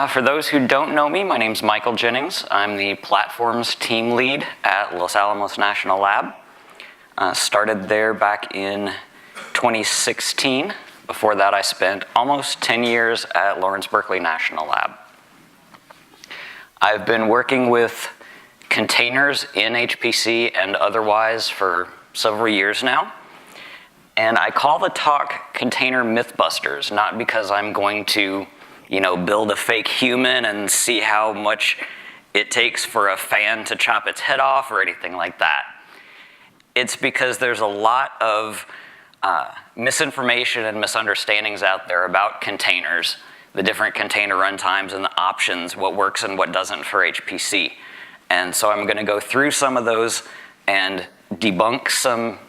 For those who don't know me, my name's Michael Jennings. I'm the platforms team lead at Los Alamos National Lab. Started there back in 2016. Before that, I spent almost 10 years at Lawrence Berkeley National Lab. I've been working with containers in HPC and otherwise for several years now. And I call the talk Container Mythbusters, not because I'm going to, build a fake human and see how much it takes for a fan to chop its head off or anything like that. It's because there's a lot of misinformation and misunderstandings out there about containers, the different container runtimes and the options, what works and what doesn't for HPC. And so I'm going to go through some of those and debunk some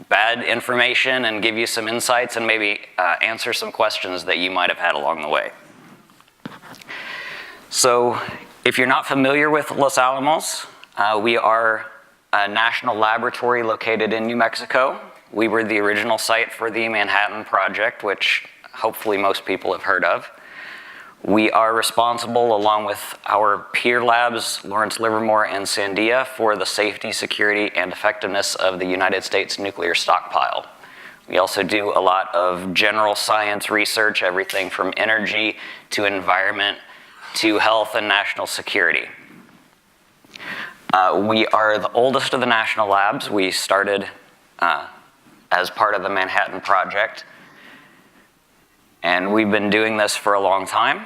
bad information and give you some insights and maybe answer some questions that you might have had along the way. So if you're not familiar with Los Alamos, we are a national laboratory located in New Mexico. We were the original site for the Manhattan Project, which hopefully most people have heard of. We are responsible, along with our peer labs, Lawrence Livermore and Sandia, for the safety, security, and effectiveness of the United States nuclear stockpile. We also do a lot of general science research, everything from energy to environment to health and national security. We are the oldest of the national labs. We started as part of the Manhattan Project. And we've been doing this for a long time.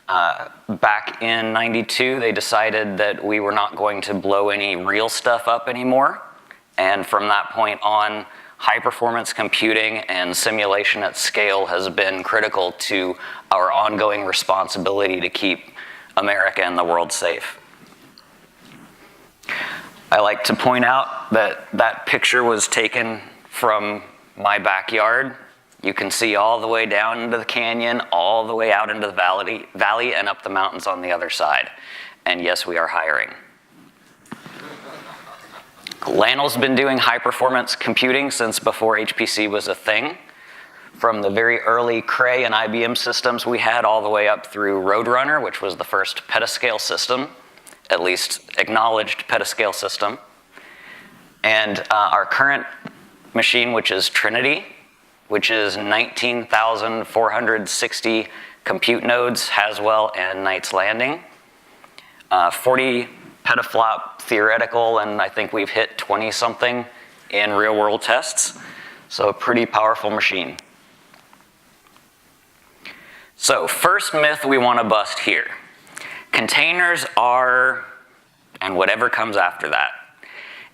Back in '92, they decided that we were not going to blow any real stuff up anymore. And from that point on, high-performance computing and simulation at scale has been critical to our ongoing responsibility to keep America and the world safe. I like to point out that that picture was taken from my backyard. You can see all the way down into the canyon, all the way out into the valley and up the mountains on the other side. And yes, we are hiring. LANL's been doing high-performance computing since before HPC was a thing. From the very early Cray and IBM systems we had all the way up through Roadrunner, which was the first petascale system, at least acknowledged petascale system. And our current machine, which is Trinity, which is 19,460 compute nodes, Haswell and Knight's Landing. 40 petaflop theoretical, and I think we've hit 20-something in real-world tests. So a pretty powerful machine. So first myth we want to bust here. Containers are, and whatever comes after that.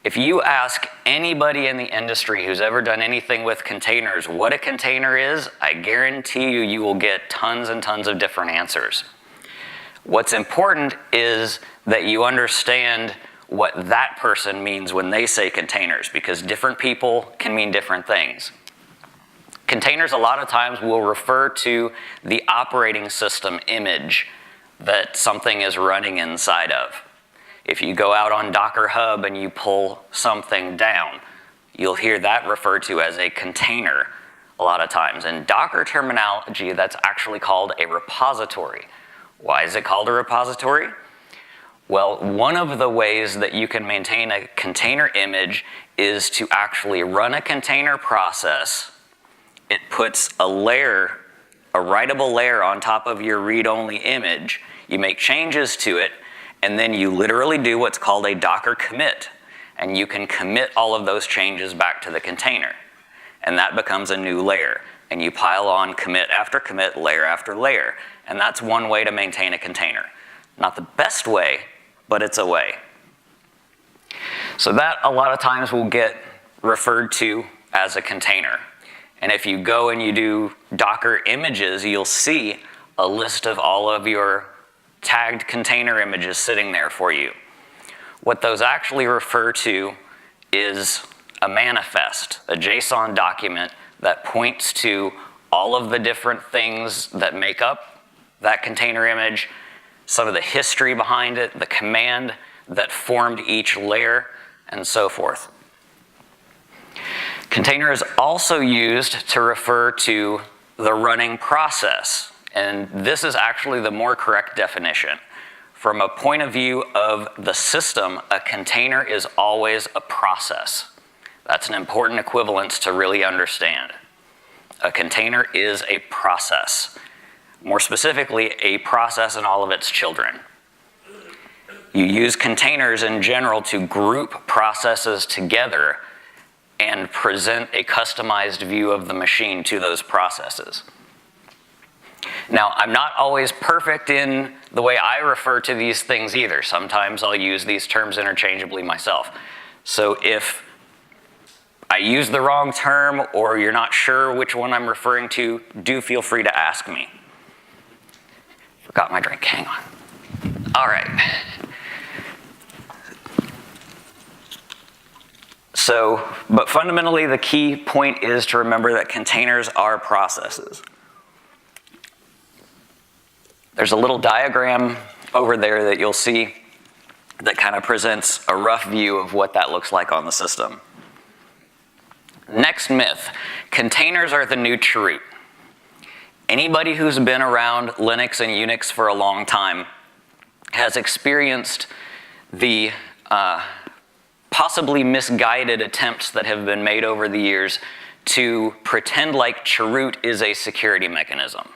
If you ask anybody in the industry who's ever done anything with containers what a container is, I guarantee you will get tons and tons of different answers. What's important is that you understand what that person means when they say containers, because different people can mean different things. Containers a lot of times will refer to the operating system image that something is running inside of. If you go out on Docker Hub and you pull something down, you'll hear that referred to as a container a lot of times. In Docker terminology, that's actually called a repository. Why is it called a repository? Well, one of the ways that you can maintain a container image is to actually run a container process. It puts a layer, a writable layer on top of your read-only image. You make changes to it, and then you literally do what's called a Docker commit. And you can commit all of those changes back to the container. And that becomes a new layer. And you pile on commit after commit, layer after layer. And that's one way to maintain a container. Not the best way, but it's a way. So that a lot of times will get referred to as a container. And if you go and you do Docker images, you'll see a list of all of your tagged container images sitting there for you. What those actually refer to is a manifest, a JSON document that points to all of the different things that make up that container image, some of the history behind it, the command that formed each layer, and so forth. Container is also used to refer to the running process. And this is actually the more correct definition. From a point of view of the system, a container is always a process. That's an important equivalence to really understand. A container is a process. More specifically, a process and all of its children. You use containers in general to group processes together and present a customized view of the machine to those processes. Now, I'm not always perfect in the way I refer to these things either. Sometimes I'll use these terms interchangeably myself. So if I use the wrong term or you're not sure which one I'm referring to, do feel free to ask me. Forgot my drink, hang on. All right. So, but fundamentally the key point is to remember that containers are processes. There's a little diagram over there that you'll see that kind of presents a rough view of what that looks like on the system. Next myth, containers are the new chroot. Anybody who's been around Linux and Unix for a long time has experienced the possibly misguided attempts that have been made over the years to pretend like chroot is a security mechanism.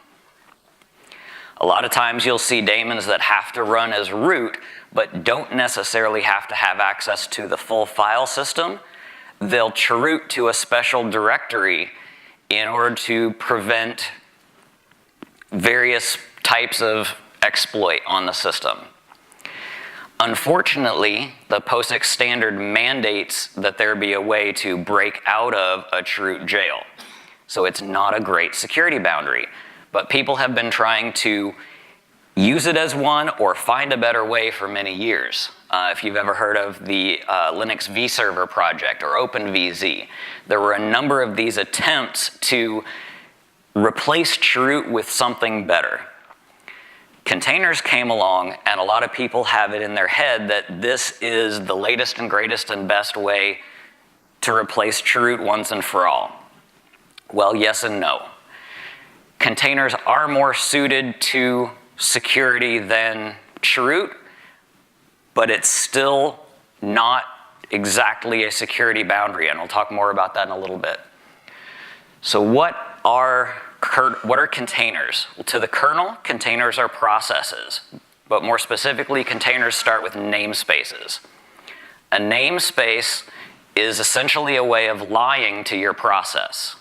A lot of times you'll see daemons that have to run as root, but don't necessarily have to have access to the full file system. They'll chroot to a special directory in order to prevent various types of exploit on the system. Unfortunately, the POSIX standard mandates that there be a way to break out of a chroot jail. So it's not a great security boundary. But people have been trying to use it as one or find a better way for many years. If you've ever heard of the Linux vServer project or OpenVZ, there were a number of these attempts to replace chroot with something better. Containers came along, and a lot of people have it in their head that this is the latest and greatest and best way to replace chroot once and for all. Well, yes and no. Containers are more suited to security than chroot, but it's still not exactly a security boundary, and we'll talk more about that in a little bit. So what are containers? Well, to the kernel, containers are processes, but more specifically, containers start with namespaces. A namespace is essentially a way of lying to your process.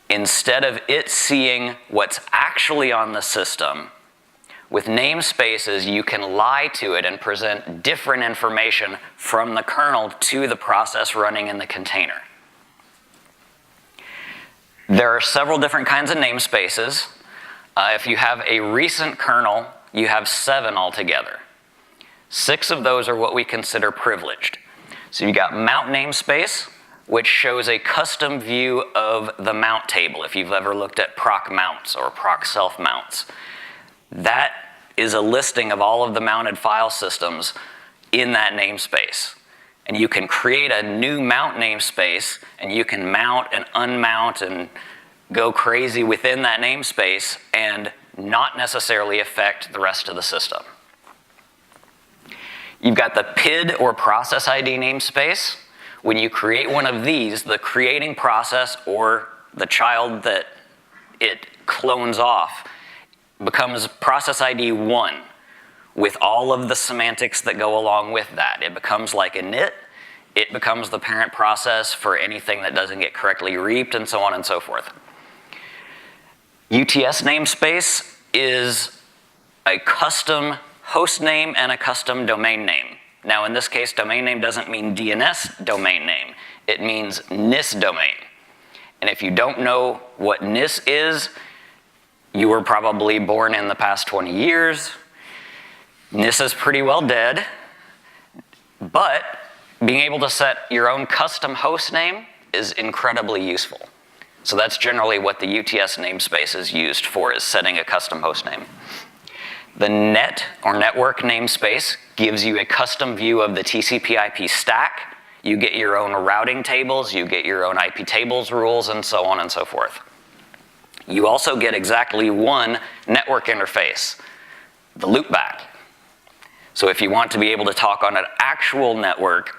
Instead of it seeing what's actually on the system, with namespaces, you can lie to it and present different information from the kernel to the process running in the container. There are several different kinds of namespaces. If you have a recent kernel, you have 7 altogether. 6 of those are what we consider privileged. So you got mount namespace, which shows a custom view of the mount table. If you've ever looked at proc mounts or proc self mounts, that is a listing of all of the mounted file systems in that namespace. And you can create a new mount namespace, and you can mount and unmount and go crazy within that namespace and not necessarily affect the rest of the system. You've got the PID or process ID namespace. When you create one of these, the creating process or the child that it clones off becomes process ID 1 with all of the semantics that go along with that. It becomes like init, it becomes the parent process for anything that doesn't get correctly reaped, and so on and so forth. UTS namespace is a custom host name and a custom domain name. Now in this case, domain name doesn't mean DNS domain name, it means NIS domain. And if you don't know what NIS is, you were probably born in the past 20 years. NIS is pretty well dead, but being able to set your own custom host name is incredibly useful. So that's generally what the UTS namespace is used for, is setting a custom host name. The net or network namespace gives you a custom view of the TCP/IP stack. You get your own routing tables, you get your own IP tables rules, and so on and so forth. You also get exactly one network interface, the loopback. So if you want to be able to talk on an actual network,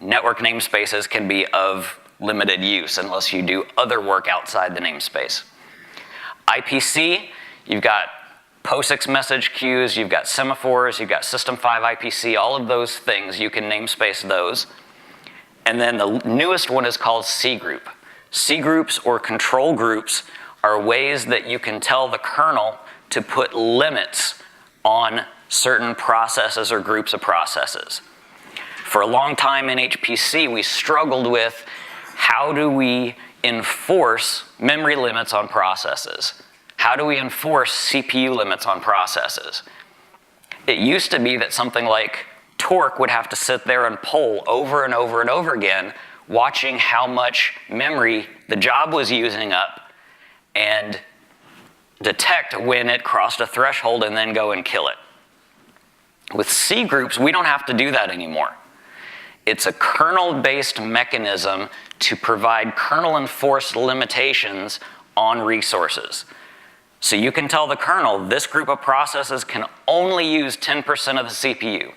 network namespaces can be of limited use unless you do other work outside the namespace. IPC, you've got POSIX message queues, you've got semaphores, you've got System 5 IPC, all of those things, you can namespace those. And then the newest one is called C group. C groups or control groups are ways that you can tell the kernel to put limits on certain processes or groups of processes. For a long time in HPC, we struggled with how do we enforce memory limits on processes? How do we enforce CPU limits on processes? It used to be that something like Torque would have to sit there and poll over and over and over again, watching how much memory the job was using up and detect when it crossed a threshold and then go and kill it. With C groups, we don't have to do that anymore. It's a kernel-based mechanism to provide kernel-enforced limitations on resources. So you can tell the kernel, this group of processes can only use 10% of the CPU.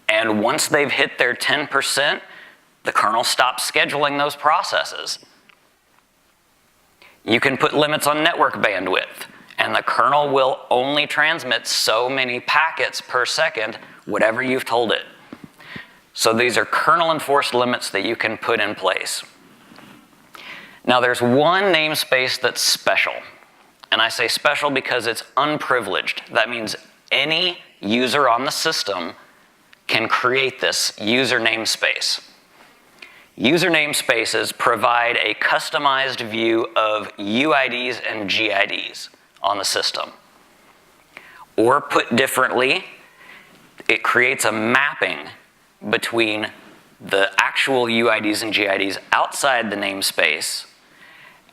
And once they've hit their 10%, the kernel stops scheduling those processes. You can put limits on network bandwidth, and the kernel will only transmit so many packets per second, whatever you've told it. So these are kernel-enforced limits that you can put in place. Now there's one namespace that's special. And I say special because it's unprivileged. That means any user on the system can create this user namespace. User namespaces provide a customized view of UIDs and GIDs on the system. Or put differently, it creates a mapping between the actual UIDs and GIDs outside the namespace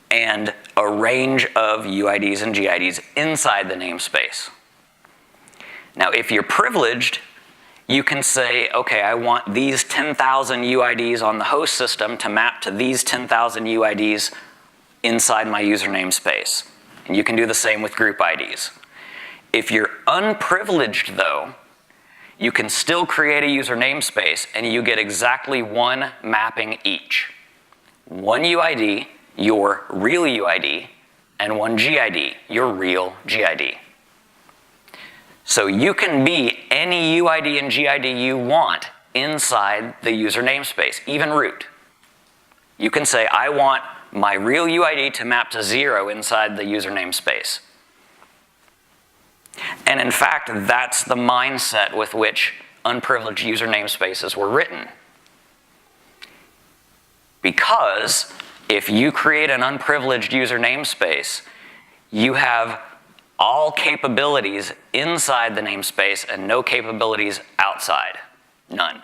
and a range of UIDs and GIDs inside the namespace. Now, if you're privileged, you can say, okay, I want these 10,000 UIDs on the host system to map to these 10,000 UIDs inside my user namespace. And you can do the same with group IDs. If you're unprivileged, though, you can still create a user namespace and you get exactly one mapping each. One UID, your real UID, and one GID, your real GID. So you can be any UID and GID you want inside the user namespace, even root. You can say, I want my real UID to map to 0 inside the user namespace. And in fact, that's the mindset with which unprivileged user namespaces were written. Because if you create an unprivileged user namespace, you have all capabilities inside the namespace and no capabilities outside. None.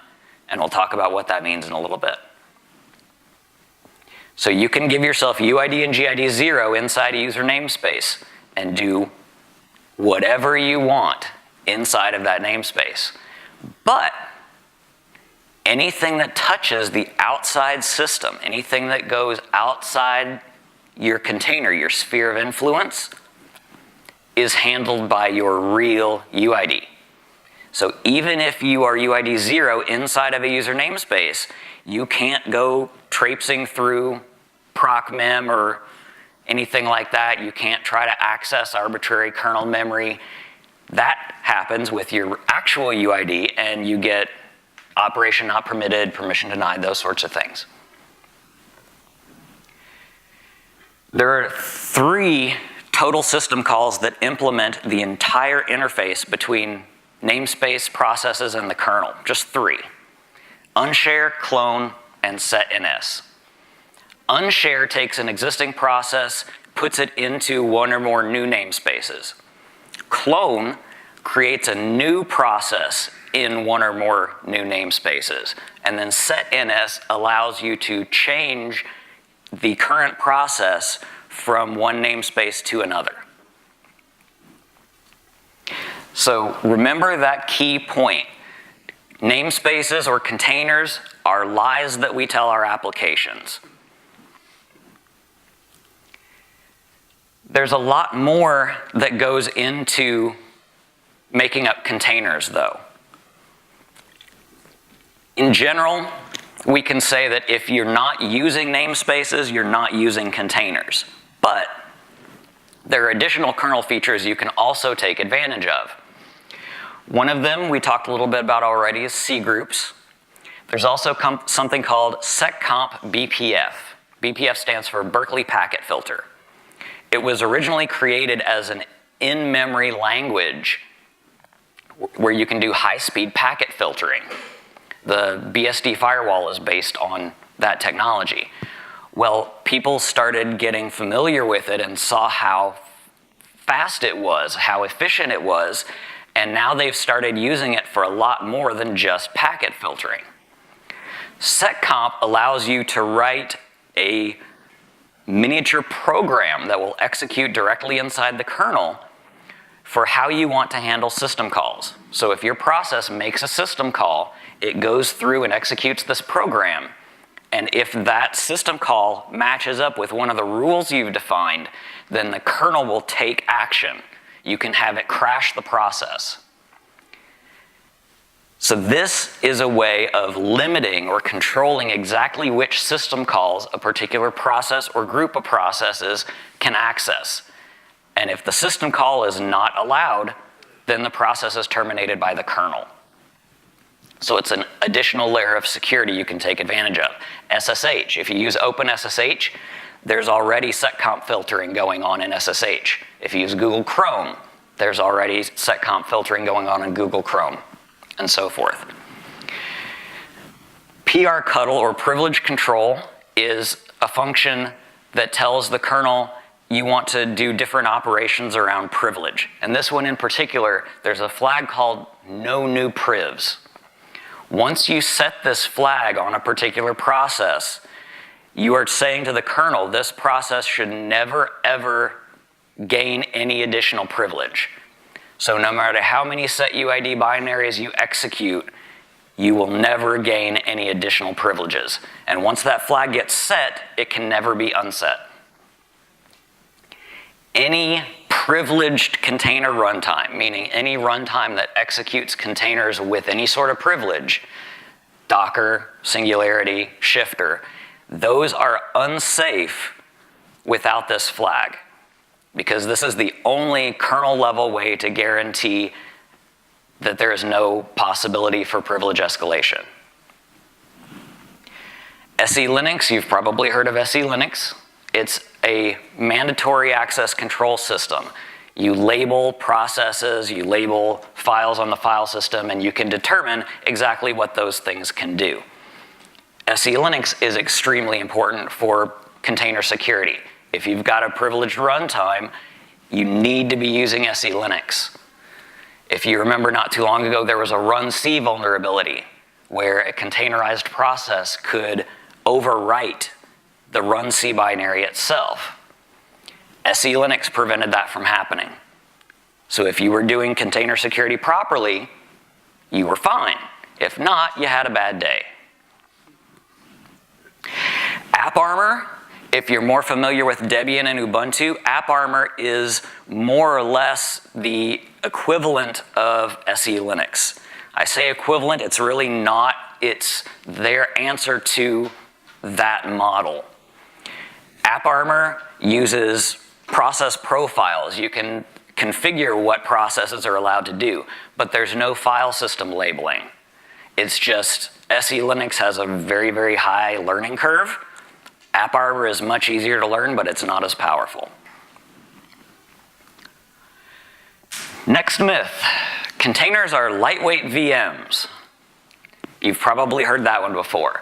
And we'll talk about what that means in a little bit. So you can give yourself UID and GID 0 inside a user namespace and do whatever you want inside of that namespace. But anything that touches the outside system, anything that goes outside your container, your sphere of influence, is handled by your real UID. So even if you are UID 0 inside of a user namespace, you can't go traipsing through procmem or anything like that. You can't try to access arbitrary kernel memory. That happens with your actual UID, and you get operation not permitted, permission denied, those sorts of things. There are 3 total system calls that implement the entire interface between namespace processes and the kernel. Just 3. Unshare, clone, and setNS. Unshare takes an existing process, puts it into one or more new namespaces. Clone creates a new process in one or more new namespaces. And then setNS allows you to change the current process from one namespace to another. So remember that key point. Namespaces or containers are lies that we tell our applications. There's a lot more that goes into making up containers, though. In general, we can say that if you're not using namespaces, you're not using containers. But there are additional kernel features you can also take advantage of. One of them we talked a little bit about already is C groups. There's also something called seccomp BPF. BPF stands for Berkeley Packet Filter. It was originally created as an in-memory language where you can do high-speed packet filtering. The BSD firewall is based on that technology. Well, people started getting familiar with it and saw how fast it was, how efficient it was, and now they've started using it for a lot more than just packet filtering. Seccomp allows you to write a miniature program that will execute directly inside the kernel for how you want to handle system calls. So if your process makes a system call, it goes through and executes this program. And if that system call matches up with one of the rules you've defined, then the kernel will take action. You can have it crash the process. So this is a way of limiting or controlling exactly which system calls a particular process or group of processes can access. And if the system call is not allowed, then the process is terminated by the kernel. So it's an additional layer of security you can take advantage of. SSH, if you use OpenSSH, there's already seccomp filtering going on in SSH. If you use Google Chrome, there's already seccomp filtering going on in Google Chrome, and so forth. PRCUDL, or privilege control, is a function that tells the kernel you want to do different operations around privilege. And this one in particular, there's a flag called no new privs. Once you set this flag on a particular process, you are saying to the kernel, this process should never, ever gain any additional privilege. So no matter how many setuid binaries you execute, you will never gain any additional privileges. And once that flag gets set, it can never be unset. Any privileged container runtime, meaning any runtime that executes containers with any sort of privilege, Docker, Singularity, Shifter, those are unsafe without this flag, because this is the only kernel level way to guarantee that there is no possibility for privilege escalation. SE Linux, you've probably heard of SE Linux. It's a mandatory access control system. You label processes, you label files on the file system, and you can determine exactly what those things can do. SE Linux is extremely important for container security. If you've got a privileged runtime, you need to be using SE Linux. If you remember not too long ago, there was a runc vulnerability where a containerized process could overwrite the runc binary itself. SE Linux prevented that from happening. So if you were doing container security properly, you were fine. If not, you had a bad day. AppArmor, if you're more familiar with Debian and Ubuntu, AppArmor is more or less the equivalent of SE Linux. I say equivalent, it's really not. It's their answer to that model. AppArmor uses process profiles. You can configure what processes are allowed to do, but there's no file system labeling. It's just SE Linux has a very, very high learning curve. AppArmor is much easier to learn, but it's not as powerful. Next myth, containers are lightweight VMs. You've probably heard that one before.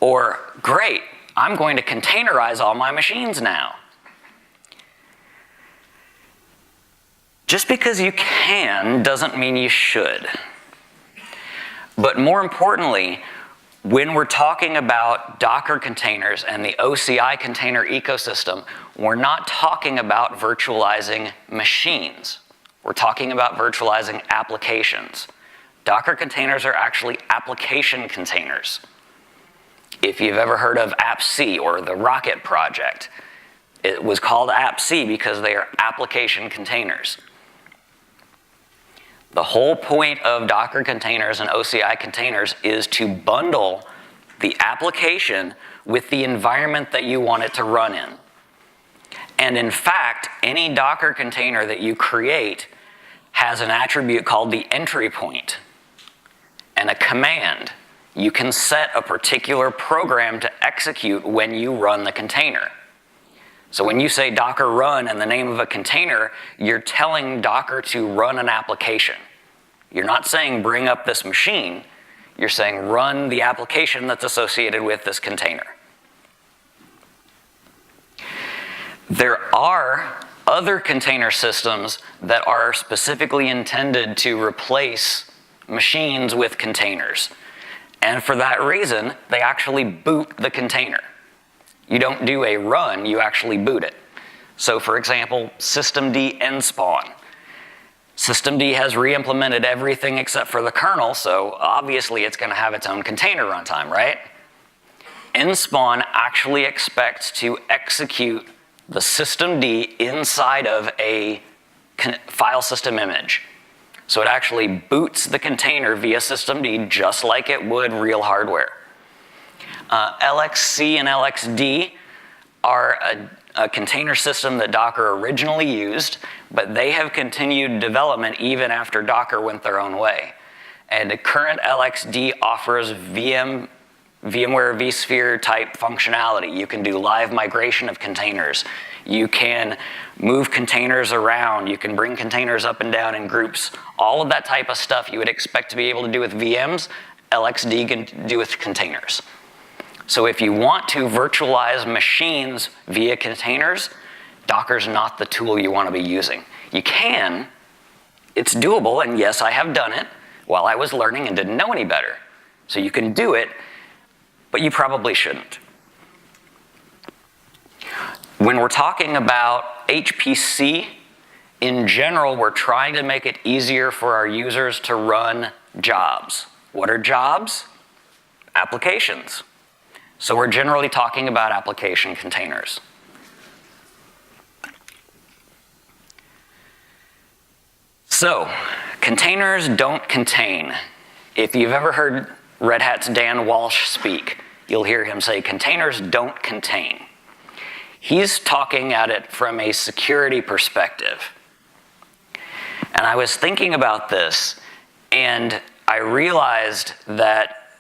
Or, great, I'm going to containerize all my machines now. Just because you can doesn't mean you should. But more importantly, when we're talking about Docker containers and the OCI container ecosystem, we're not talking about virtualizing machines. We're talking about virtualizing applications. Docker containers are actually application containers. If you've ever heard of AppC or the Rocket project, It was called app-C because they are application containers. The whole point of Docker containers and OCI containers is to bundle the application with the environment that you want it to run in. And in fact, any Docker container that you create has an attribute called the entry point and a command. You can set a particular program to execute when you run the container. So when you say Docker run and the name of a container, you're telling Docker to run an application. You're not saying bring up this machine. You're saying run the application that's associated with this container. There are other container systems that are specifically intended to replace machines with containers. And for that reason, they actually boot the container. You don't do a run, you actually boot it. So for example, systemd nspawn. Systemd has re-implemented everything except for the kernel, so obviously it's going to have its own container runtime, right? Nspawn actually expects to execute the systemd inside of a file system image. So it actually boots the container via systemd just like it would real hardware. LXC and LXD are a container system that Docker originally used, but they have continued development even after Docker went their own way. And the current LXD offers VMware vSphere type functionality. You can do live migration of containers. You can move containers around. You can bring containers up and down in groups. All of that type of stuff you would expect to be able to do with VMs, LXD can do with containers. So if you want to virtualize machines via containers, Docker's not the tool you want to be using. You can, it's doable, and yes, I have done it while I was learning and didn't know any better. So you can do it, but you probably shouldn't. When we're talking about HPC, in general, we're trying to make it easier for our users to run jobs. What are jobs? Applications. So we're generally talking about application containers. So, containers don't contain. If you've ever heard Red Hat's Dan Walsh speak, you'll hear him say, containers don't contain. He's talking at it from a security perspective. And I was thinking about this, and I realized that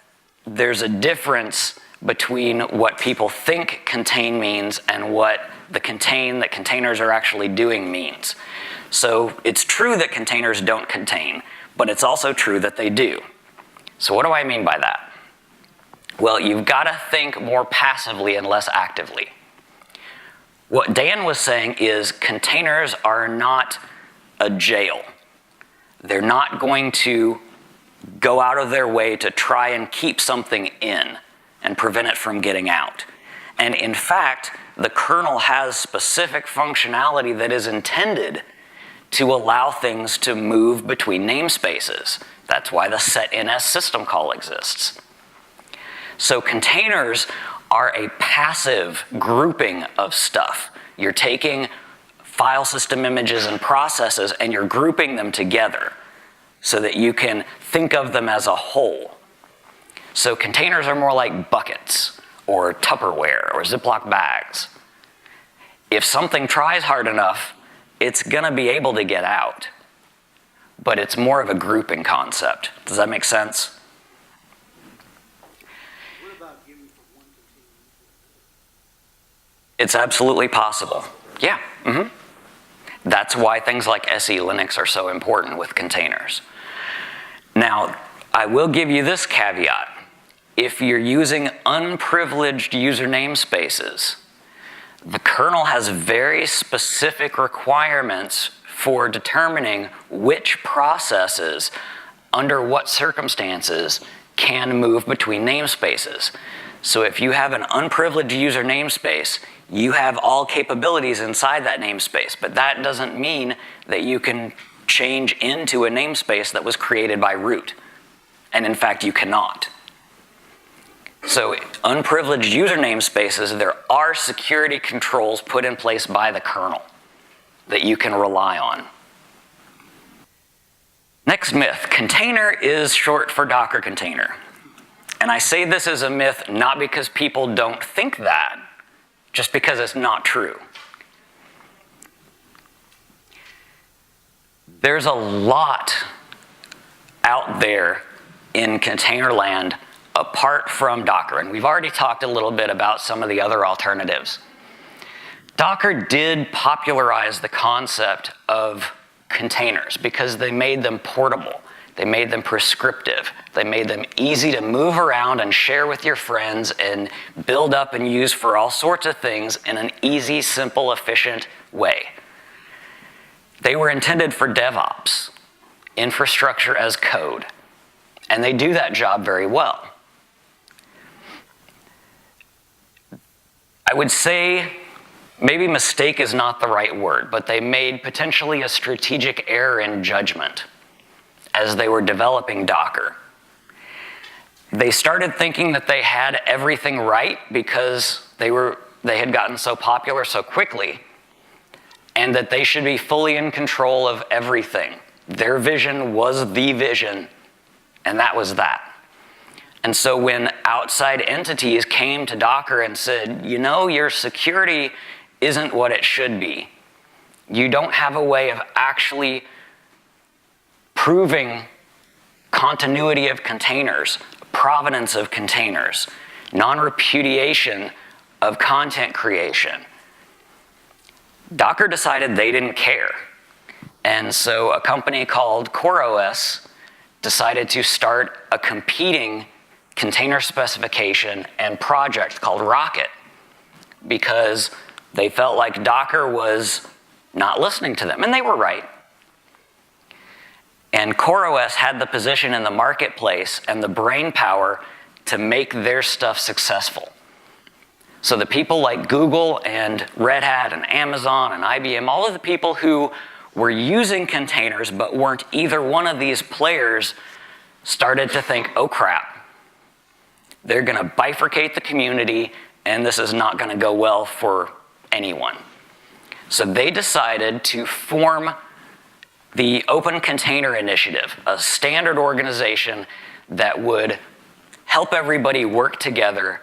there's a difference between what people think contain means and what the contain that containers are actually doing means. So it's true that containers don't contain, but it's also true that they do. So what do I mean by that? Well, you've got to think more passively and less actively. What Dan was saying is containers are not a jail. They're not going to go out of their way to try and keep something in and prevent it from getting out. And in fact, the kernel has specific functionality that is intended to allow things to move between namespaces. That's why the setNS system call exists. So containers are a passive grouping of stuff. You're taking file system images and processes and you're grouping them together so that you can think of them as a whole. So containers are more like buckets or Tupperware or Ziploc bags. If something tries hard enough, it's gonna be able to get out. But it's more of a grouping concept. Does that make sense? What about giving from one container? It's absolutely possible. Yeah. Mm-hmm. That's why things like SE Linux are so important with containers. Now, I will give you this caveat. If you're using unprivileged user namespaces, the kernel has very specific requirements for determining which processes, under what circumstances, can move between namespaces. So if you have an unprivileged user namespace, you have all capabilities inside that namespace, but that doesn't mean that you can change into a namespace that was created by root. And in fact, you cannot. So unprivileged user namespaces, there are security controls put in place by the kernel that you can rely on. Next myth, container is short for Docker container. And I say this is a myth not because people don't think that, just because it's not true. There's a lot out there in container land apart from Docker, and we've already talked a little bit about some of the other alternatives. Docker did popularize the concept of containers because they made them portable, they made them prescriptive, they made them easy to move around and share with your friends and build up and use for all sorts of things in an easy, simple, efficient way. They were intended for DevOps, infrastructure as code, and they do that job very well. I would say maybe mistake is not the right word, but they made potentially a strategic error in judgment as they were developing Docker. They started thinking that they had everything right because they had gotten so popular so quickly, and that they should be fully in control of everything. Their vision was the vision, and that was that. And so when outside entities came to Docker and said, you know, your security isn't what it should be. You don't have a way of actually proving continuity of containers, provenance of containers, non-repudiation of content creation. Docker decided they didn't care. And so a company called CoreOS decided to start a competing container specification and project called Rocket because they felt like Docker was not listening to them, and they were right. And CoreOS had the position in the marketplace and the brain power to make their stuff successful. So the people like Google and Red Hat and Amazon and IBM, all of the people who were using containers but weren't either one of these players started to think, oh crap, they're going to bifurcate the community and this is not going to go well for anyone. So they decided to form the Open Container Initiative, a standard organization that would help everybody work together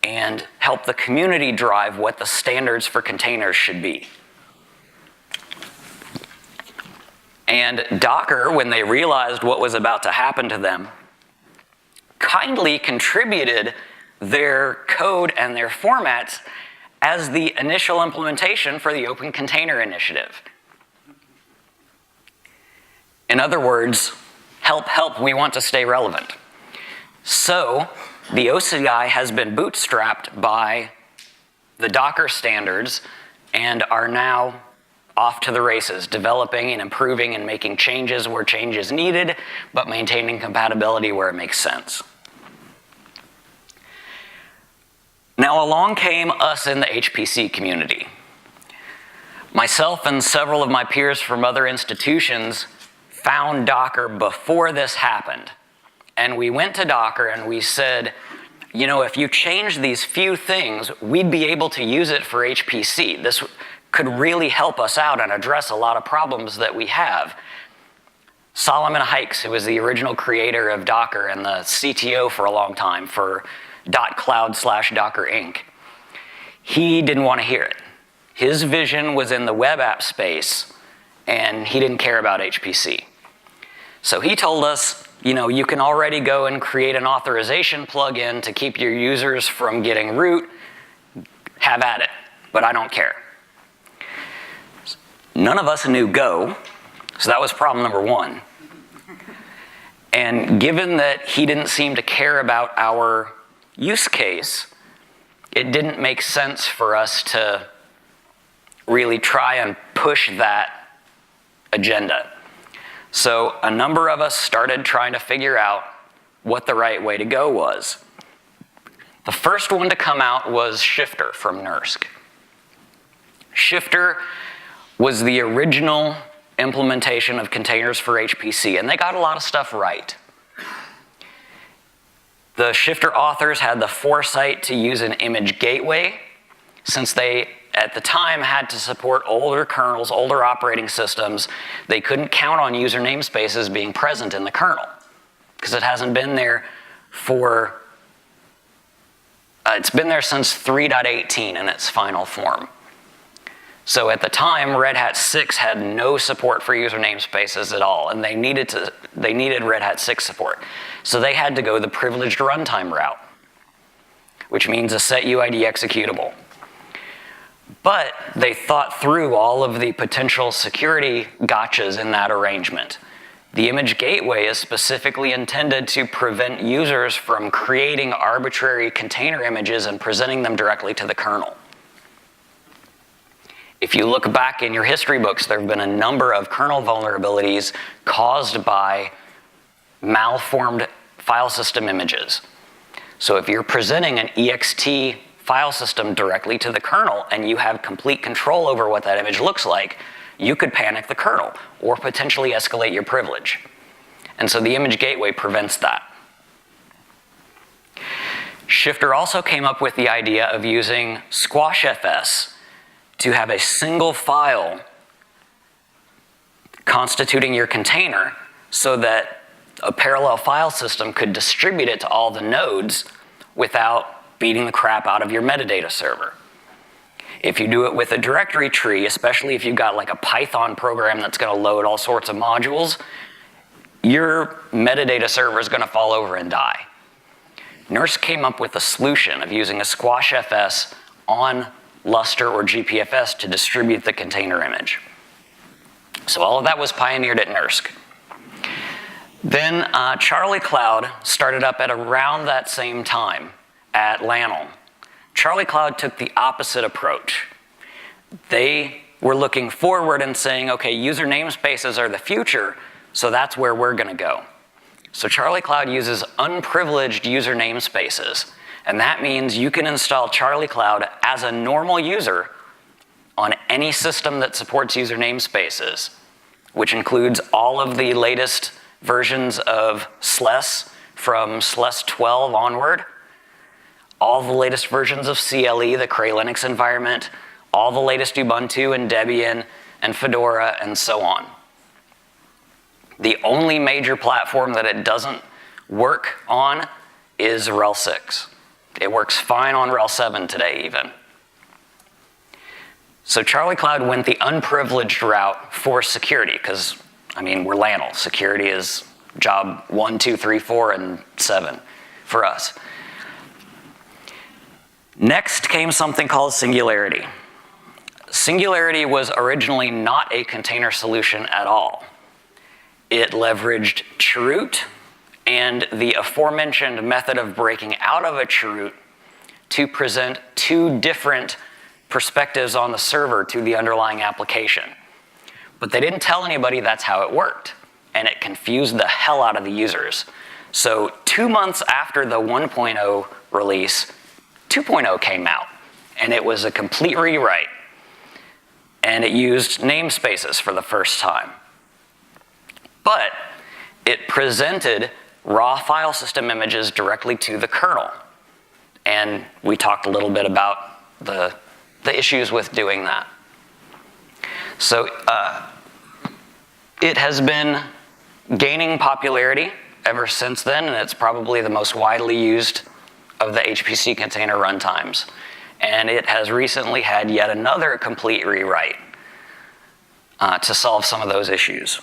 and help the community drive what the standards for containers should be. And Docker, when they realized what was about to happen to them, kindly contributed their code and their formats as the initial implementation for the Open Container Initiative. In other words, help, help, we want to stay relevant. So the OCI has been bootstrapped by the Docker standards and are now off to the races, developing and improving and making changes where change is needed, but maintaining compatibility where it makes sense. Now along came us in the HPC community. Myself and several of my peers from other institutions found Docker before this happened. And we went to Docker and we said, you know, if you change these few things, we'd be able to use it for HPC. This could really help us out and address a lot of problems that we have. Solomon Hykes, who was the original creator of Docker and the CTO for a long time for .cloud/Docker Inc., he didn't want to hear it. His vision was in the web app space, and he didn't care about HPC. So he told us, you know, you can already go and create an authorization plugin to keep your users from getting root. Have at it, but I don't care. None of us knew Go, so that was problem number one. And given that he didn't seem to care about our use case, it didn't make sense for us to really try and push that agenda. So a number of us started trying to figure out what the right way to go was. The first one to come out was Shifter from NERSC. Shifter was the original implementation of containers for HPC, and they got a lot of stuff right. The shifter authors had the foresight to use an image gateway, since they, at the time, had to support older kernels, older operating systems. They couldn't count on user namespaces being present in the kernel, because it hasn't been there for, it's been there since 3.18 in its final form. So at the time, Red Hat 6 had no support for user namespaces at all, and they needed Red Hat 6 support. So they had to go the privileged runtime route, which means a setUID executable. But they thought through all of the potential security gotchas in that arrangement. The image gateway is specifically intended to prevent users from creating arbitrary container images and presenting them directly to the kernel. If you look back in your history books, there have been a number of kernel vulnerabilities caused by malformed file system images. So if you're presenting an ext file system directly to the kernel and you have complete control over what that image looks like, you could panic the kernel or potentially escalate your privilege. And so the image gateway prevents that. Shifter also came up with the idea of using squashfs to have a single file constituting your container so that a parallel file system could distribute it to all the nodes without beating the crap out of your metadata server. If you do it with a directory tree, especially if you've got like a Python program that's going to load all sorts of modules, your metadata server is going to fall over and die. NERSC came up with a solution of using a squashfs on Lustre or GPFS to distribute the container image. So all of that was pioneered at NERSC. Then Charlie Cloud started up at around that same time at LANL. Charlie Cloud took the opposite approach. They were looking forward and saying, okay, user namespaces are the future, so that's where we're going to go. So Charlie Cloud uses unprivileged user namespaces. And that means you can install Charlie Cloud as a normal user on any system that supports user namespaces, which includes all of the latest versions of SLES from SLES 12 onward, all the latest versions of CLE, the Cray Linux environment, all the latest Ubuntu and Debian and Fedora and so on. The only major platform that it doesn't work on is RHEL 6. It works fine on RHEL 7 today even. So Charlie Cloud went the unprivileged route for security because, I mean, we're LANL. Security is job 1, 2, 3, 4, and 7 for us. Next came something called Singularity. Singularity was originally not a container solution at all. It leveraged chroot and the aforementioned method of breaking out of a chroot to present two different perspectives on the server to the underlying application. But they didn't tell anybody that's how it worked, and it confused the hell out of the users. So 2 months after the 1.0 release, 2.0 came out, and it was a complete rewrite. And it used namespaces for the first time. But it presented raw file system images directly to the kernel. And we talked a little bit about the issues with doing that. So it has been gaining popularity ever since then, and it's probably the most widely used of the HPC container runtimes. And it has recently had yet another complete rewrite to solve some of those issues.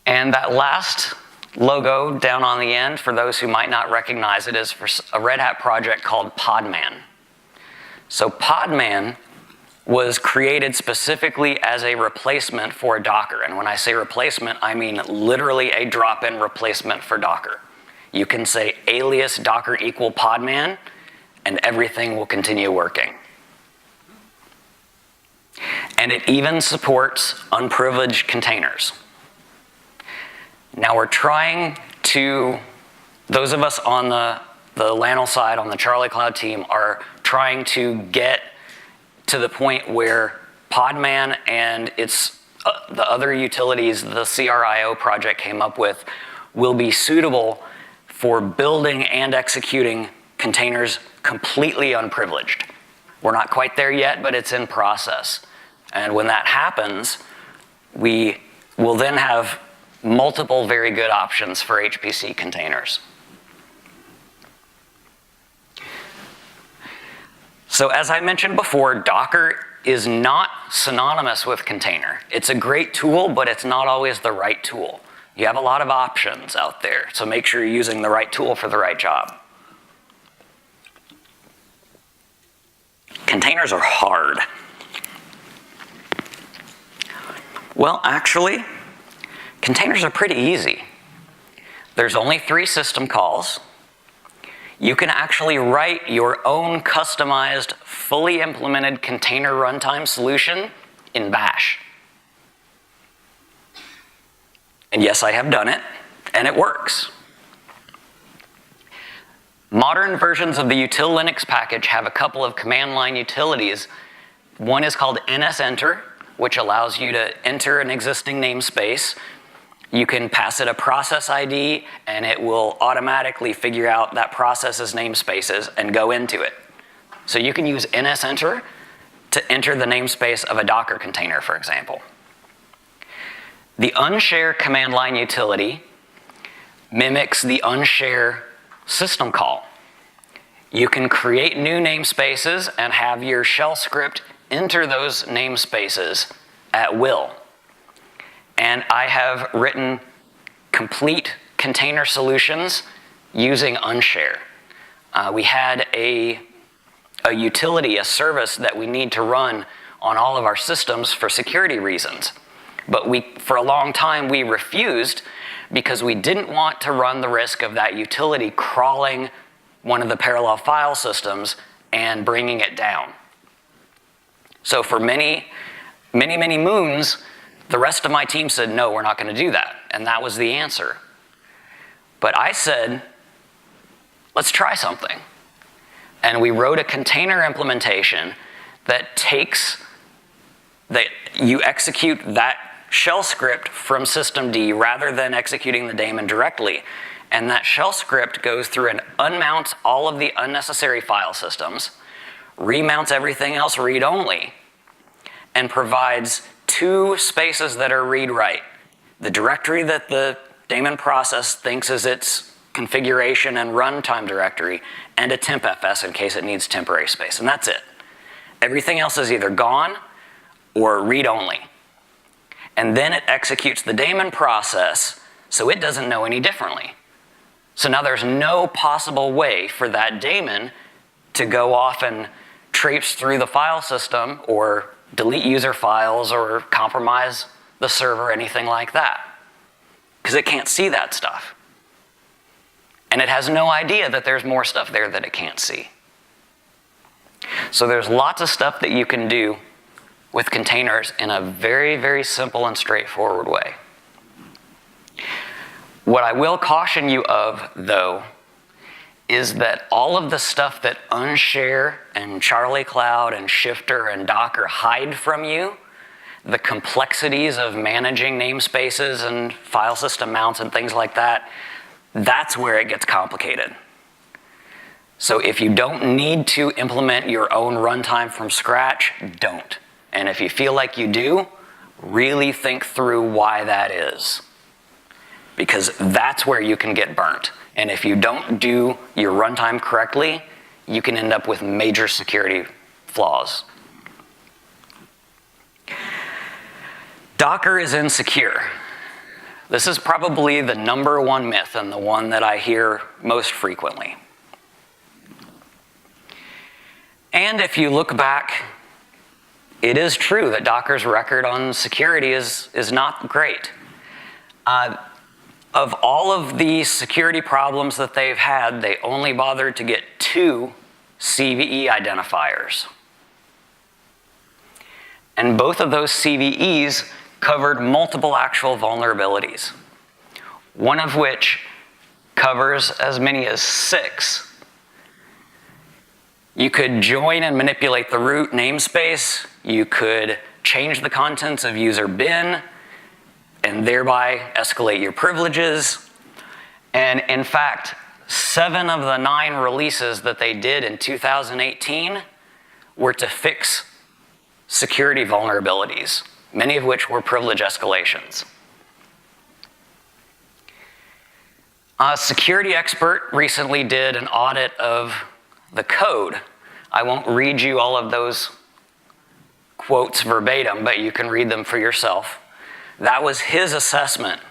And that last logo down on the end, for those who might not recognize it, is for a Red Hat project called Podman. So Podman was created specifically as a replacement for Docker. And when I say replacement, I mean literally a drop-in replacement for Docker. You can say alias docker equal podman, and everything will continue working. And it even supports unprivileged containers. Now we're trying to, those of us on the LANL side, on the Charlie Cloud team, are trying to get to the point where Podman and its the other utilities the CRIO project came up with will be suitable for building and executing containers completely unprivileged. We're not quite there yet, but it's in process. And when that happens, we will then have multiple very good options for HPC containers. So as I mentioned before, Docker is not synonymous with container. It's a great tool, but it's not always the right tool. You have a lot of options out there, so make sure you're using the right tool for the right job. Containers are hard. Well, actually, containers are pretty easy. There's only 3 system calls. You can actually write your own customized, fully implemented container runtime solution in Bash. And yes, I have done it, and it works. Modern versions of the util Linux package have a couple of command line utilities. One is called nsenter, which allows you to enter an existing namespace. You can pass it a process ID, and it will automatically figure out that process's namespaces and go into it. So you can use nsenter to enter the namespace of a Docker container, for example. The unshare command line utility mimics the unshare system call. You can create new namespaces and have your shell script enter those namespaces at will. And I have written complete container solutions using unshare. We had a utility, a service that we need to run on all of our systems for security reasons. But for a long time, we refused because we didn't want to run the risk of that utility crawling one of the parallel file systems and bringing it down. So for many moons, the rest of my team said, no, we're not going to do that. And that was the answer. But I said, let's try something. And we wrote a container implementation that you execute that shell script from systemd rather than executing the daemon directly. And that shell script goes through and unmounts all of the unnecessary file systems, remounts everything else read-only, and provides 2 spaces that are read-write. The directory that the daemon process thinks is its configuration and runtime directory, and a tempfs in case it needs temporary space, and that's it. Everything else is either gone or read-only. And then it executes the daemon process so it doesn't know any differently. So now there's no possible way for that daemon to go off and traipse through the file system or delete user files or compromise the server or anything like that, because it can't see that stuff. And it has no idea that there's more stuff there that it can't see. So there's lots of stuff that you can do with containers in a very, very simple and straightforward way. What I will caution you of, though, is that all of the stuff that unshare and Charlie Cloud and Shifter and Docker hide from you, the complexities of managing namespaces and file system mounts and things like that, that's where it gets complicated. So if you don't need to implement your own runtime from scratch, don't. And if you feel like you do, really think through why that is. Because that's where you can get burnt. And if you don't do your runtime correctly, you can end up with major security flaws. Docker is insecure. This is probably the #1 myth and the one that I hear most frequently. And if you look back, it is true that Docker's record on security is not great. Of all of the security problems that they've had, they only bothered to get 2 CVE identifiers. And both of those CVEs covered multiple actual vulnerabilities, one of which covers as many as 6. You could join and manipulate the root namespace. You could change the contents of user bin and thereby escalate your privileges. And in fact, 7 of the 9 releases that they did in 2018 were to fix security vulnerabilities, many of which were privilege escalations. A security expert recently did an audit of the code. I won't read you all of those quotes verbatim, but you can read them for yourself. That was his assessment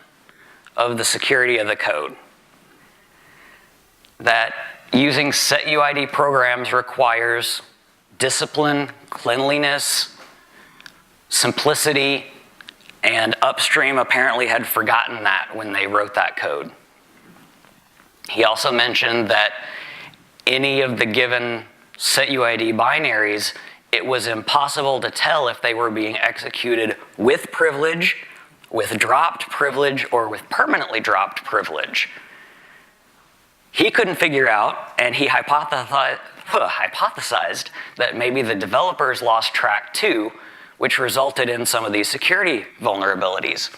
of the security of the code. That using setuid programs requires discipline, cleanliness, simplicity, and Upstream apparently had forgotten that when they wrote that code. He also mentioned that any of the given setuid binaries, it was impossible to tell if they were being executed with privilege, with dropped privilege, or with permanently dropped privilege. He couldn't figure out, and he hypothesized that maybe the developers lost track too, which resulted in some of these security vulnerabilities.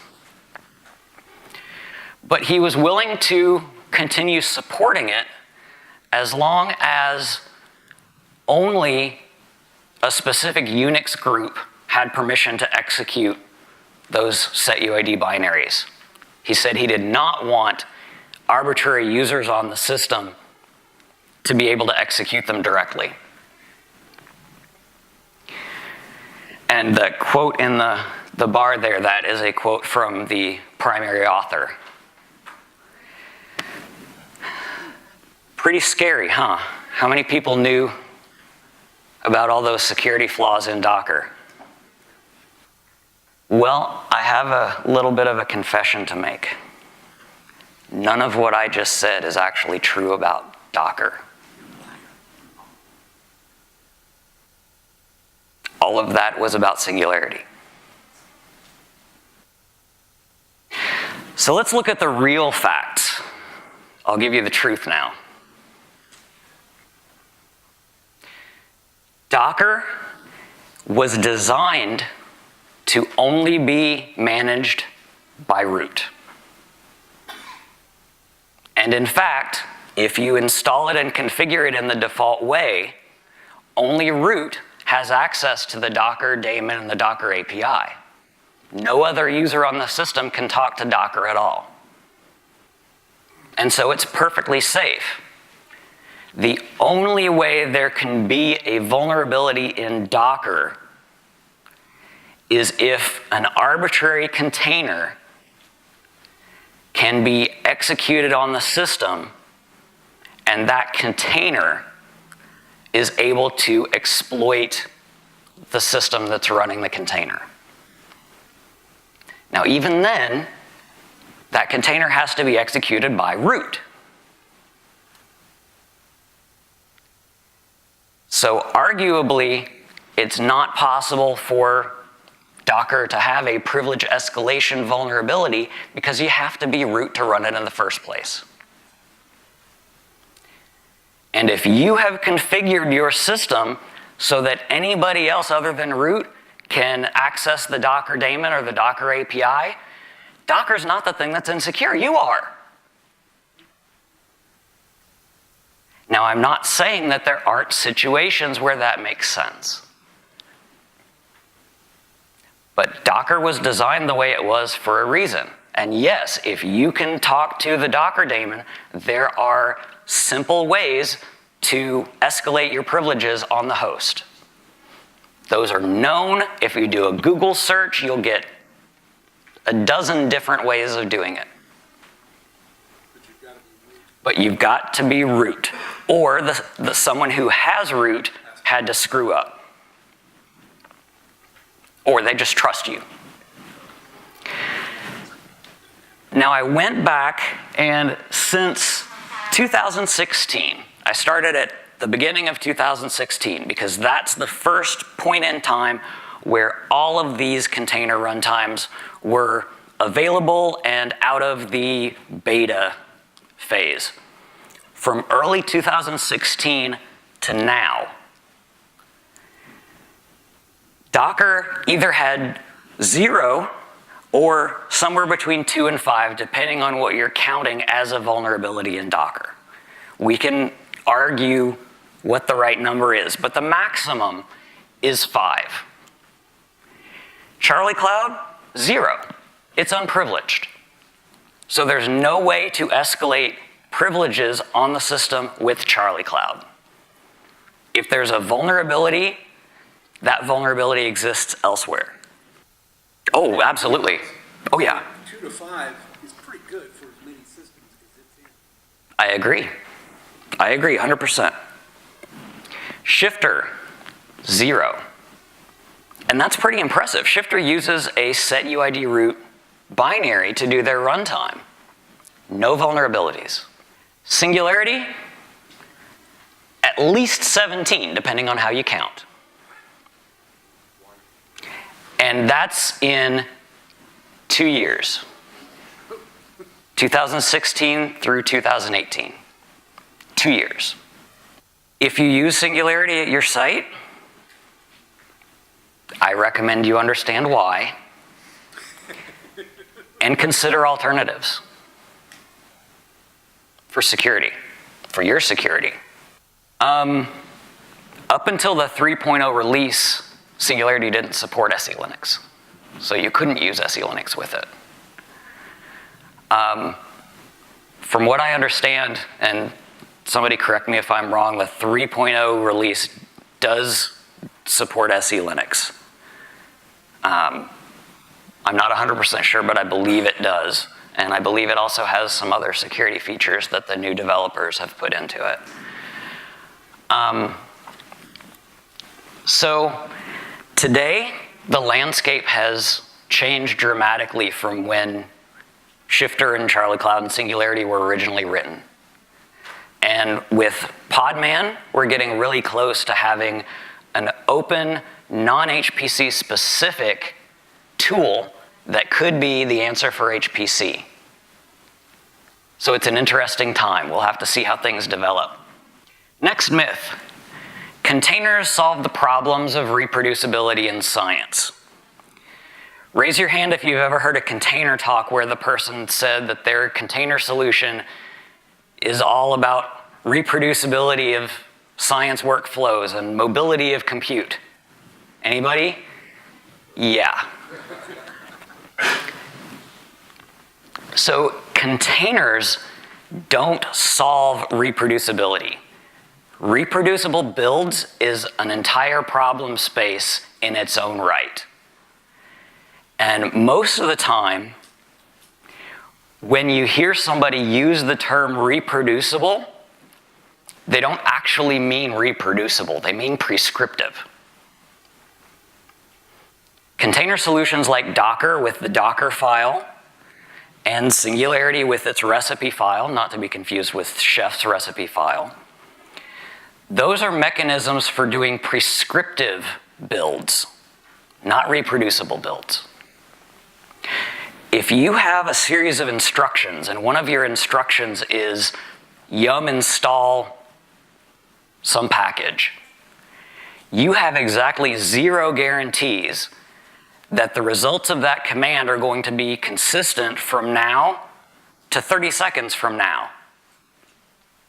But he was willing to continue supporting it as long as only a specific Unix group had permission to execute those setuid binaries. He said he did not want arbitrary users on the system to be able to execute them directly. And the quote in the bar there, that is a quote from the primary author. Pretty scary, huh? How many people knew about all those security flaws in Docker? Well, I have a little bit of a confession to make. None of what I just said is actually true about Docker. All of that was about Singularity. So let's look at the real facts. I'll give you the truth now. Docker was designed to only be managed by root. And in fact, if you install it and configure it in the default way, only root has access to the Docker daemon and the Docker API. No other user on the system can talk to Docker at all. And so it's perfectly safe. The only way there can be a vulnerability in Docker is if an arbitrary container can be executed on the system and that container is able to exploit the system that's running the container. Now, even then, that container has to be executed by root. So arguably, it's not possible for Docker to have a privilege escalation vulnerability because you have to be root to run it in the first place. And if you have configured your system so that anybody else other than root can access the Docker daemon or the Docker API, Docker's not the thing that's insecure, you are. Now, I'm not saying that there aren't situations where that makes sense. But Docker was designed the way it was for a reason. And yes, if you can talk to the Docker daemon, there are simple ways to escalate your privileges on the host. Those are known. If you do a Google search, you'll get a dozen different ways of doing it. But you've got to be root. Or someone who has root had to screw up. Or they just trust you. Now, I went back, and since 2016, I started at the beginning of 2016 because that's the first point in time where all of these container runtimes were available and out of the beta phase. From early 2016 to now, Docker either had 0 or somewhere between 2 and 5, depending on what you're counting as a vulnerability in Docker. We can argue what the right number is, but the maximum is 5. Charlie Cloud, 0. It's unprivileged. So there's no way to escalate privileges on the system with Charlie Cloud. If there's a vulnerability, that vulnerability exists elsewhere. Oh, absolutely. Oh, yeah. 2 to 5 is pretty good for as many systems as it's in. I agree. I agree, 100%. Shifter, 0. And that's pretty impressive. Shifter uses a setuid root binary to do their runtime. No vulnerabilities. Singularity, at least 17, depending on how you count. And that's in 2 years. 2016 through 2018. 2 years. If you use Singularity at your site, I recommend you understand why and consider alternatives for security, for your security. Up until the 3.0 release, Singularity didn't support SE Linux, so you couldn't use SE Linux with it. From what I understand, and somebody correct me if I'm wrong, the 3.0 release does support SE Linux. I'm not 100% sure, but I believe it does. And I believe it also has some other security features that the new developers have put into it. So today, the landscape has changed dramatically from when Shifter and Charlie Cloud and Singularity were originally written. And with Podman, we're getting really close to having an open, non-HPC specific tool that could be the answer for HPC. So it's an interesting time. We'll have to see how things develop. Next myth. Containers solve the problems of reproducibility in science. Raise your hand if you've ever heard a container talk where the person said that their container solution is all about reproducibility of science workflows and mobility of compute. Anybody? Yeah. So containers don't solve reproducibility. Reproducible builds is an entire problem space in its own right. And most of the time, when you hear somebody use the term reproducible, they don't actually mean reproducible, they mean prescriptive. Container solutions like Docker with the Docker file and Singularity with its recipe file, not to be confused with Chef's recipe file, those are mechanisms for doing prescriptive builds, not reproducible builds. If you have a series of instructions and one of your instructions is yum install some package, you have exactly 0 guarantees that the results of that command are going to be consistent from now to 30 seconds from now,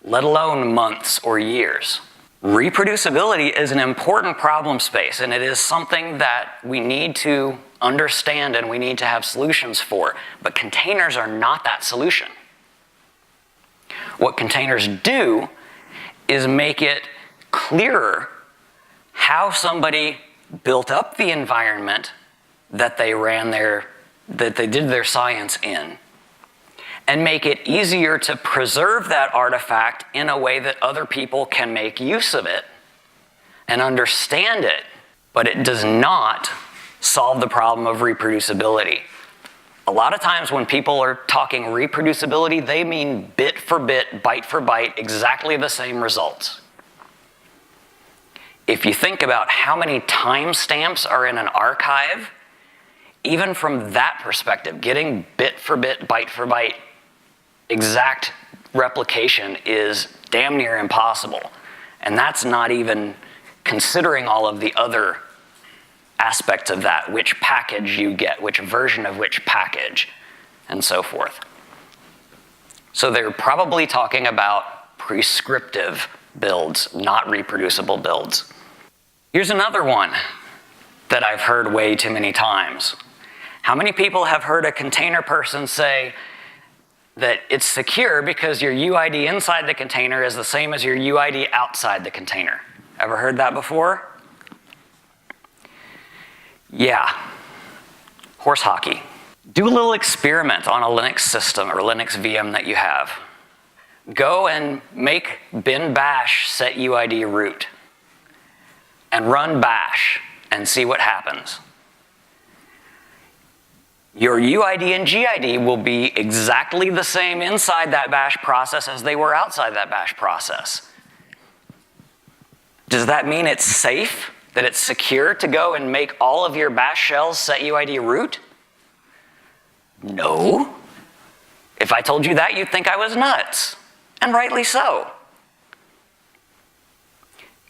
let alone months or years. Reproducibility is an important problem space, and it is something that we need to understand and we need to have solutions for, but containers are not that solution. What containers do is make it clearer how somebody built up the environment that they did their science in, and make it easier to preserve that artifact in a way that other people can make use of it and understand it, but it does not solve the problem of reproducibility. A lot of times when people are talking reproducibility, they mean bit for bit, byte for byte, exactly the same results. If you think about how many timestamps are in an archive, even from that perspective, getting bit for bit, byte for byte, exact replication is damn near impossible. And that's not even considering all of the other aspects of that, which package you get, which version of which package, and so forth. So they're probably talking about prescriptive builds, not reproducible builds. Here's another one that I've heard way too many times. How many people have heard a container person say that it's secure because your UID inside the container is the same as your UID outside the container? Ever heard that before? Yeah. Horse hockey. Do a little experiment on a Linux system or Linux VM that you have. Go and make bin bash set UID root and run bash and see what happens. Your UID and GID will be exactly the same inside that bash process as they were outside that bash process. Does that mean it's safe, that it's secure to go and make all of your bash shells set UID root? No. If I told you that, you'd think I was nuts, and rightly so.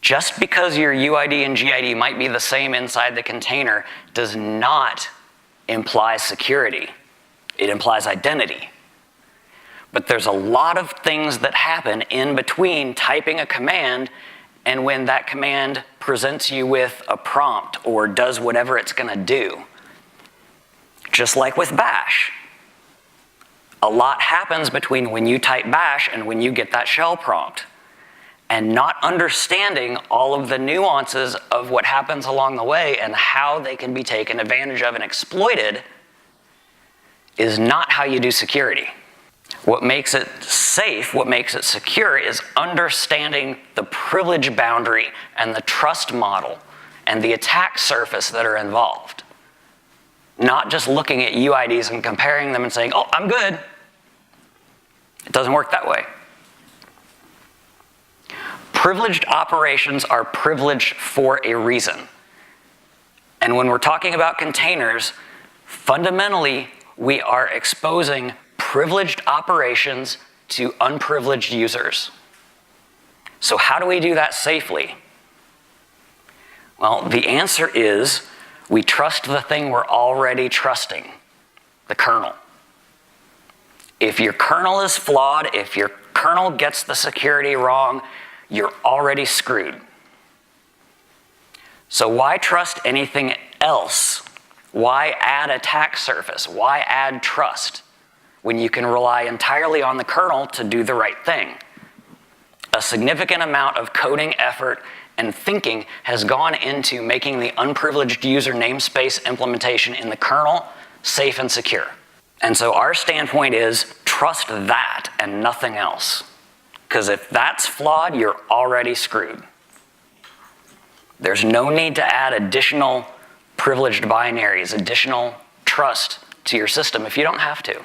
Just because your UID and GID might be the same inside the container does not imply security. It implies identity. But there's a lot of things that happen in between typing a command and when that command presents you with a prompt or does whatever it's going to do. Just like with bash. A lot happens between when you type bash and when you get that shell prompt. And not understanding all of the nuances of what happens along the way and how they can be taken advantage of and exploited is not how you do security. What makes it safe, what makes it secure, is understanding the privilege boundary and the trust model and the attack surface that are involved. Not just looking at UIDs and comparing them and saying, oh, I'm good. It doesn't work that way. Privileged operations are privileged for a reason. And when we're talking about containers, fundamentally, we are exposing privileged operations to unprivileged users. So how do we do that safely? Well, the answer is we trust the thing we're already trusting, the kernel. If your kernel is flawed, if your kernel gets the security wrong, you're already screwed. So why trust anything else? Why add attack surface? Why add trust when you can rely entirely on the kernel to do the right thing? A significant amount of coding effort and thinking has gone into making the unprivileged user namespace implementation in the kernel safe and secure. And so our standpoint is trust that and nothing else. Because if that's flawed, you're already screwed. There's no need to add additional privileged binaries, additional trust to your system if you don't have to.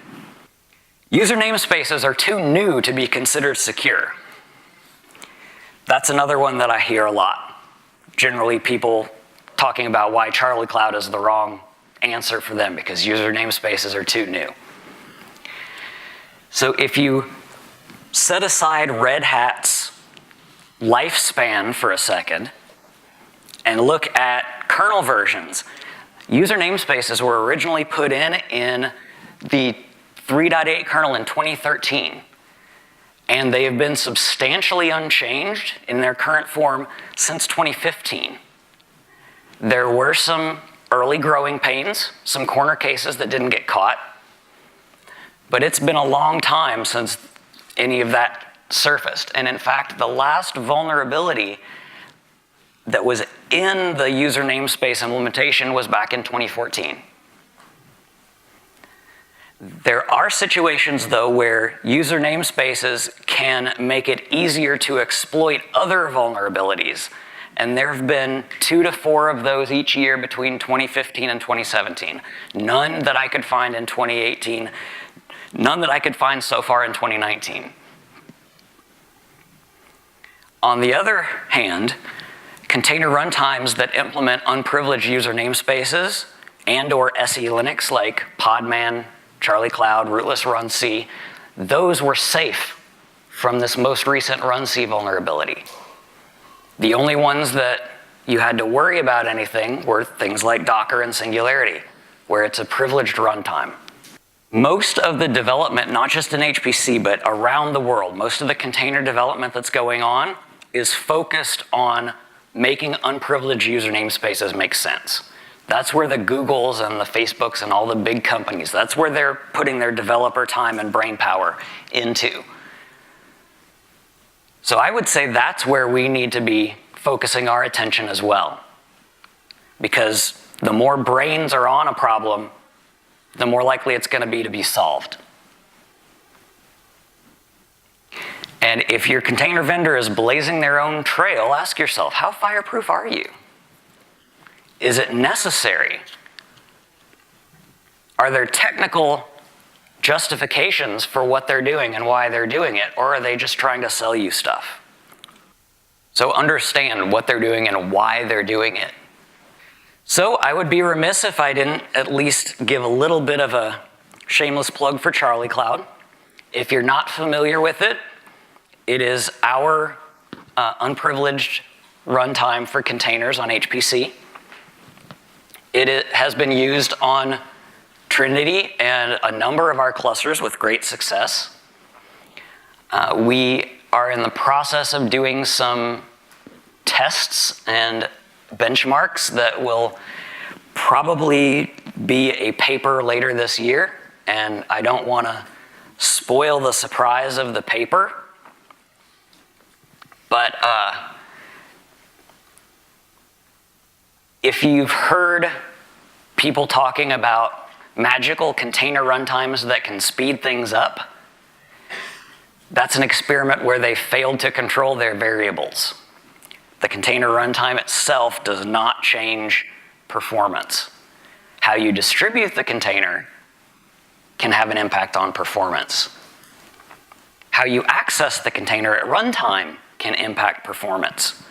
User namespaces are too new to be considered secure. That's another one that I hear a lot. Generally, people talking about why Charlie Cloud is the wrong answer for them because user namespaces are too new. So if you set aside Red Hat's lifespan for a second and look at kernel versions, user namespaces were originally put in the 3.8 kernel in 2013. And they have been substantially unchanged in their current form since 2015. There were some early growing pains, some corner cases that didn't get caught, but it's been a long time since any of that surfaced. And in fact, the last vulnerability that was in the user namespace implementation was back in 2014. There are situations, though, where user namespaces can make it easier to exploit other vulnerabilities. And there have been 2 to 4 of those each year between 2015 and 2017. None that I could find in 2018, none that I could find so far in 2019. On the other hand, container runtimes that implement unprivileged user namespaces and or SE Linux like Podman, Charlie Cloud, rootless runc, those were safe from this most recent runc vulnerability. The only ones that you had to worry about anything were things like Docker and Singularity, where it's a privileged runtime. Most of the development, not just in HPC, but around the world, most of the container development that's going on is focused on making unprivileged user namespaces make sense. That's where the Googles and the Facebooks and all the big companies, that's where they're putting their developer time and brain power into. So I would say that's where we need to be focusing our attention as well. Because the more brains are on a problem, the more likely it's going to be solved. And if your container vendor is blazing their own trail, ask yourself, how fireproof are you? Is it necessary? Are there technical justifications for what they're doing and why they're doing it, or are they just trying to sell you stuff? So understand what they're doing and why they're doing it. So I would be remiss if I didn't at least give a little bit of a shameless plug for Charlie Cloud. If you're not familiar with it, it is our unprivileged runtime for containers on HPC. It has been used on Trinity and a number of our clusters with great success. We are in the process of doing some tests and benchmarks that will probably be a paper later this year, and I don't want to spoil the surprise of the paper, but if you've heard people talking about magical container runtimes that can speed things up, that's an experiment where they failed to control their variables. The container runtime itself does not change performance. How you distribute the container can have an impact on performance. How you access the container at runtime can impact performance.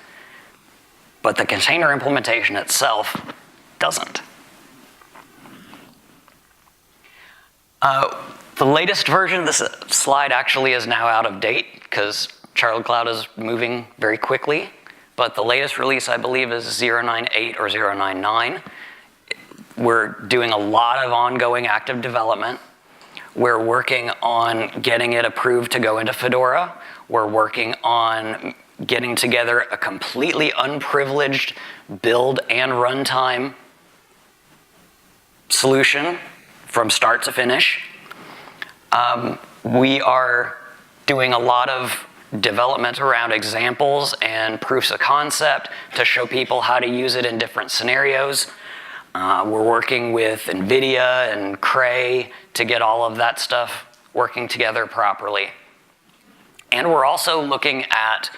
But the container implementation itself doesn't. The latest version, this slide actually is now out of date because Charlie Cloud is moving very quickly. But the latest release, I believe, is 098 or 099. We're doing a lot of ongoing active development. We're working on getting it approved to go into Fedora. We're working on getting together a completely unprivileged build and runtime solution from start to finish. We are doing a lot of development around examples and proofs of concept to show people how to use it in different scenarios. We're working with NVIDIA and Cray to get all of that stuff working together properly. And we're also looking at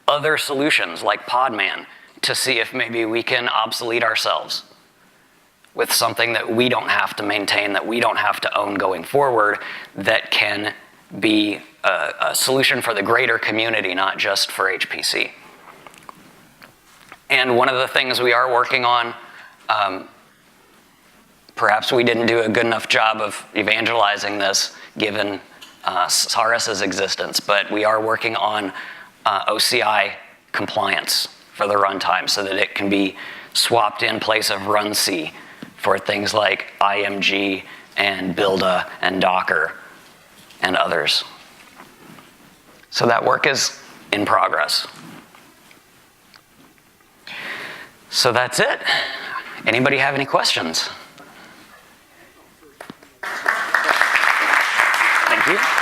other solutions like Podman to see if maybe we can obsolete ourselves with something that we don't have to maintain, that we don't have to own going forward, that can be a solution for the greater community, not just for HPC. And one of the things we are working on, perhaps we didn't do a good enough job of evangelizing this given Saris's existence, but we are working on OCI compliance for the runtime so that it can be swapped in place of runc for things like IMG and Builda and Docker and others. So that work is in progress. So that's it. Anybody have any questions? Thank you.